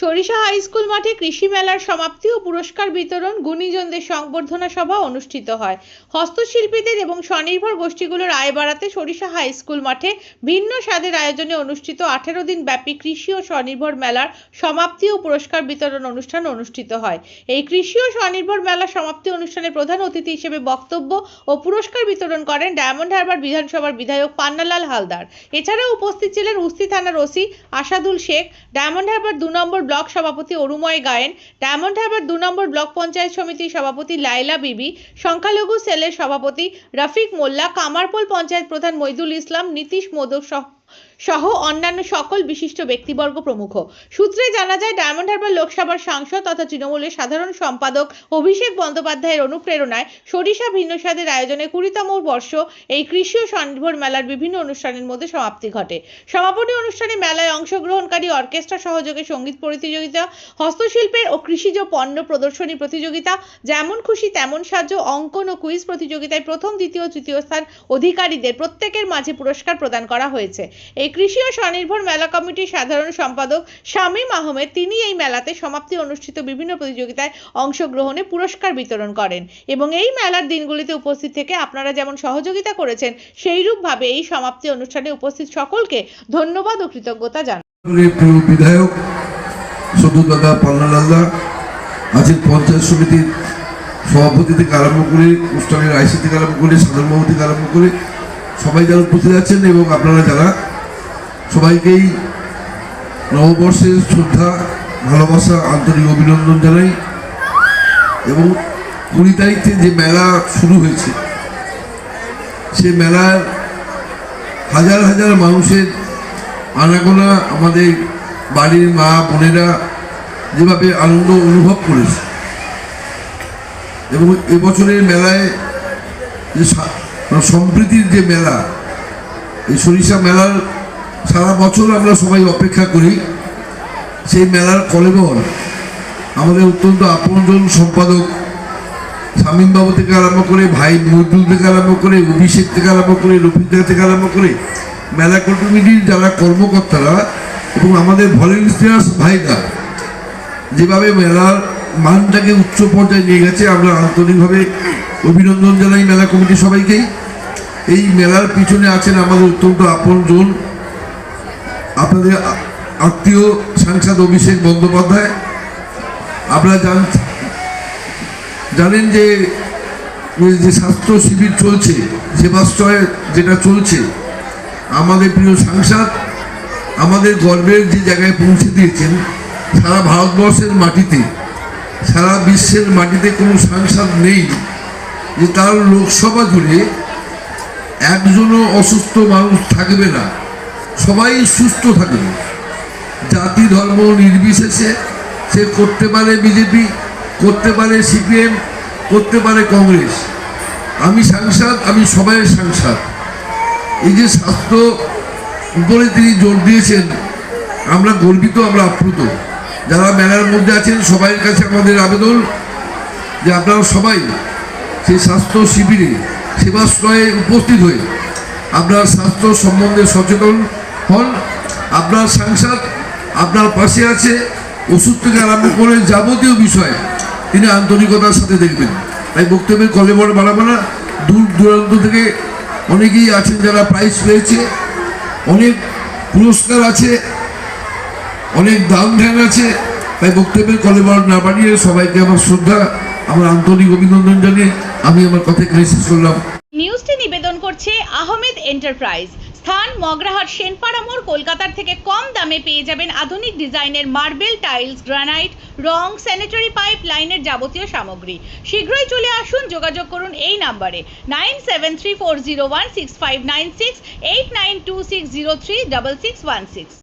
সরিষা high school মাঠে কৃষি মেলার সমাপ্তি ও পুরস্কার বিতরণ, গুণীজনদের সংবর্ধনা সভা অনুষ্ঠিত হয়। হস্তশিল্পীদের এবং স্বনির্ভর গোষ্ঠীগুলোর আয় বাড়াতে সরিষা হাই স্কুল মাঠে ভিন্ন স্বাদের আয়োজনে অনুষ্ঠিত 18 দিন ব্যাপী কৃষি ও স্বনির্ভর মেলার সমাপ্তি ও পুরস্কার বিতরণ অনুষ্ঠান অনুষ্ঠিত হয়। এই কৃষি ও স্বনির্ভর মেলার সমাপ্তি অনুষ্ঠানে প্রধান অতিথি হিসেবে বক্তব্য ও পুরস্কার বিতরণ করেন ডায়মন্ড হারবার বিধানসভার বিধায়ক পান্নালাল হালদার। এছাড়াও উপস্থিত ছিলেন উস্তি থানার ওসি আসাদুল শেখ, ডায়মন্ড হারবার 2 নম্বর ব্লক সভাপতি অরুময় গায়েন, ডায়মন্ড হারবার 2 নম্বর ব্লক পঞ্চায়েত সমিতির সভাপতি লাইলা বিবি, সংখ্যালঘু সেলের সভাপতি রফিক মোল্লা, কামারপোল পঞ্চায়েত প্রধান মইদুল ইসলাম, নীতিশ মোদক সহ অন্যান্য সকল বিশিষ্ট ব্যক্তিবর্গ প্রমুখ। সূত্রে জানা যায়, ডায়মন্ড হারবার লোকসভার সাংসদ তথা তৃণমূলের সাধারণ সম্পাদক অভিষেক বন্দ্যোপাধ্যায়ের অনুপ্রেরণায় সরিষা ভিন্ন স্বাদের আয়োজনে 20তম বর্ষ এই কৃষি ও স্বনির্ভর মেলার বিভিন্ন অনুষ্ঠানের মধ্যে সমাপ্তি ঘটে। সমাপনী অনুষ্ঠানে মেলায় অংশগ্রহণকারী অর্কেস্ট্রা সহযোগে সঙ্গীত প্রতিযোগিতা, হস্তশিল্পের ও কৃষিজ পণ্য প্রদর্শনী প্রতিযোগিতা, যেমন খুশি তেমন সাহায্য, অঙ্কন ও কুইজ প্রতিযোগিতায় প্রথম, দ্বিতীয় ও তৃতীয় স্থান অধিকারীদের প্রত্যেকের মাঝে পুরস্কার প্রদান করা হয়েছে। এই কৃষি ও স্বনির্ভর মেলা কমিটির সাধারণ সম্পাদক শামীম আহমেদ তিনি এই মেলাতে সমাপ্তি অনুষ্ঠিত বিভিন্ন প্রতিযোগিতায় অংশগ্রহণে পুরস্কার বিতরণ করেন এবং এই মেলার দিনগুলিতে উপস্থিত থেকে আপনারা যেমন সহযোগিতা করেছেন সেইরূপভাবে এই সমাপ্তি অনুষ্ঠানে উপস্থিত সকলকে ধন্যবাদ ও কৃতজ্ঞতা জানান। বিধায়ক সদুদাদা পান্নালালদা, আজকের পঞ্চায়েত সমিতির সভাপতি থেকে আরম্ভ করে অনুষ্ঠানের আইসি থেকে আরম্ভ করে সাধারণ থেকে আরম্ভ করে সবাই যারা উপস্থিত আছেন এবং আপনারা যারা, সবাইকেই নববর্ষের শ্রদ্ধা, ভালোবাসা, আন্তরিক অভিনন্দন জানাই। এবং 20 তারিখে যে মেলা শুরু হয়েছে, সে মেলার হাজার হাজার মানুষের আনাগোনা, আমাদের বাড়ির মা বোনেরা যেভাবে আনন্দ অনুভব করেছে এবং এবছরের মেলায় যে সম্প্রীতির যে মেলা, এই সরিষা মেলার সারা বছর আমরা সবাই অপেক্ষা করি। সেই মেলার কলেবর আমাদের অত্যন্ত আপনজন সম্পাদক শামীম বাবু থেকে আরম্ভ করে, ভাই মইদুল থেকে আরম্ভ করে, অভিষেক থেকে আরম্ভ করে, রফিক থেকে আরম্ভ করে, মেলা কমিটির যারা কর্মকর্তারা এবং আমাদের ভলেন্টিয়ার্স ভাইরা যেভাবে মেলার মানটাকে উচ্চ পর্যায়ে নিয়ে গেছে, আমরা আন্তরিকভাবে অভিনন্দন জানাই মেলা কমিটির সবাইকেই। এই মেলার পিছনে আছেন আমাদের অত্যন্ত আপনজন, আপনাদের আত্মীয় সাংসদ অভিষেক বন্দ্যোপাধ্যায়। আপনারা জানেন যে স্বাস্থ্য শিবির চলছে, সেবাশ্রয় যেটা চলছে, আমাদের প্রিয় সাংসদ আমাদের গর্বের যে জায়গায় পৌঁছে দিয়েছেন। সারা ভারতবর্ষের মাটিতে, সারা বিশ্বের মাটিতে কোনো সাংসদ নেই যে তার লোকসভা জুড়ে একজনও অসুস্থ মানুষ থাকবে না, সবাই সুস্থ থাকবে, জাতি ধর্ম নির্বিশেষে। সে করতে পারে বিজেপি, করতে পারে সিপিএম, করতে পারে কংগ্রেস। আমি সাংসদ, আমি সবাই সাংসদ। এই যে স্বাস্থ্য উপরে তিনি জোর দিয়েছেন, আমরা গর্বিত, আমরা আপ্লুত। যারা মেলার মধ্যে আছেন সবাইয়ের কাছে আমাদের আবেদন যে আপনারা সবাই সেই স্বাস্থ্য শিবিরে, সেবাশ্রয়ে উপস্থিত হয়ে আপনার স্বাস্থ্য সম্বন্ধে সচেতন হন। আপনার সাংসদ আপনার পাশে আছে, ওষুধ থেকে আরম্ভ করে যাবতীয় বিষয় তিনি আন্তরিকতার সাথে দেখবেন। তাই বক্তব্যের কলেবর বাড়াবো না। দূর দূরান্ত থেকে অনেকেই আছেন যারা প্রাইজ পেয়েছে, অনেক পুরস্কার আছে, অনেক দাম ধ্যান আছে। তাই বক্তব্যের কলেবর না বাড়িয়ে সবাইকে আমার শ্রদ্ধা, আমার আন্তরিক অভিনন্দন জানিয়ে আমি আমার কথা এখানে শেষ করলাম। নিউজটি নিবেদন করছে আহমেদ এন্টারপ্রাইজ। স্থান মগরাহাট সেনপাড়া মোড়। কলকাতার থেকে কম দামে পেয়ে যাবেন আধুনিক ডিজাইনের মার্বেল, টাইলস, গ্রানাইট, রং, স্যানিটারি পাইপ লাইনের যাবতীয় সামগ্রী। শীঘ্রই চলে আসুন, যোগাযোগ করুন এই নাম্বারে 9734016596, 8926036616।